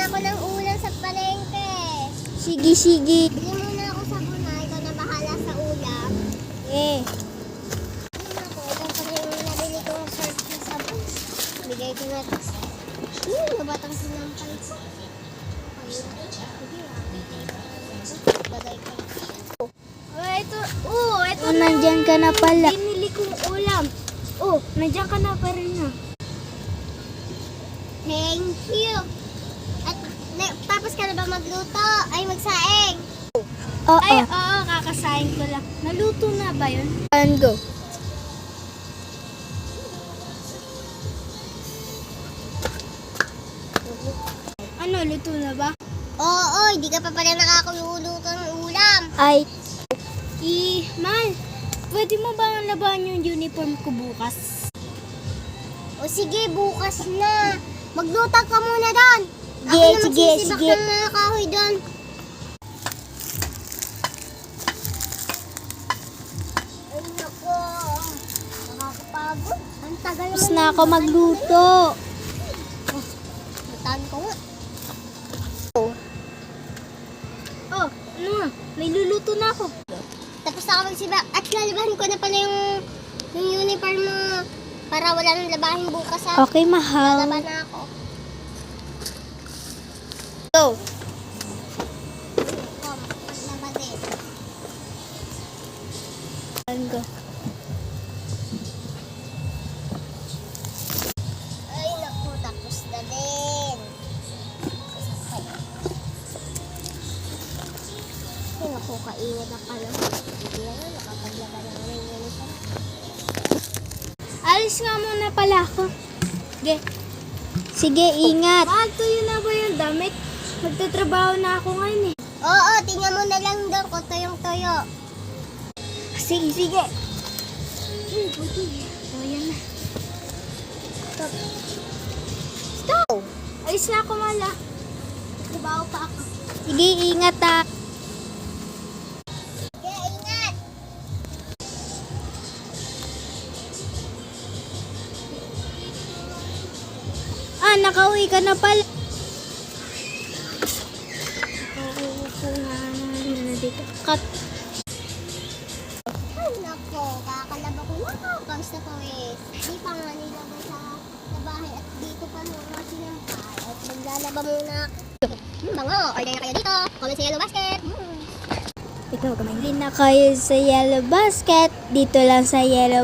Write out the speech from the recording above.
ako ng ulam sa palengke. Sige, sige. Bili muna ako sa buna. Ikaw na bahala sa ulam. Eh, Ako, ito pa rin yung nabili kong short na sabon. Bigay ko na ito. Nabatang sinampal ko. Bagay ko. Ito na. nandyan ka na pala. Binili kong ulam. Oh, nandiyan ka na pa rin na. Thank you. At tapos ka na ba magluto? Ay, magsaing. Oo. Ay, oo, kakasaing ko lang. Naluto na ba yun? And go. Ano, luto na ba? Oo, hindi ka pa pala nakakuluto ng ulam. Ay, Mal, pwede mo ba labahan yung uniform ko bukas? O sige, bukas na. Maglutang ka muna doon. Sige. ng mga kahoy doon. Ay, nako. Nakakapagod. Ang tagal tapos na ako magluto. Lutaan ko nga. Oh, ano nga? May luluto na ako. Tapos na ako magsiba. At lalabahan ko na pala yung uniform mo. Para wala nang labahin bukas ha. Okay, mahal. Lalaban na ako. Go. Maglaba din. And go. Ay, naku. Tapos na din. Ay, naku. Kainit na pala. Hindi na lang. Nakapaglaba na naman yung uniform. Alis nga muna pala ako. Sige. Sige, ingat. Mahal, tuyo na ba yung damit? Magtatrabaho na ako ngayon eh. Oo, tingnan mo na lang doon kung tuyong-tuyo. Sige, sige. So, yan na. Stop. Stop! Alis na ako, Mala. Trabaho pa ako. Sige, ingat ha. Kaya ingat! Ah, nakauwi ka na pala. Uupo nga na dito. Cut. Ay, nako. Kakalaba ko na ako. Pawis na pawis. Di pa nga nilagay sa bahay at dito pa muna sinampay. At maglalaba muna ako. Bango, order na kayo dito. Comment sa Yellow Basket. Ikaw, kamay. Hindi na kayo sa Yellow Basket. Dito lang sa Yellow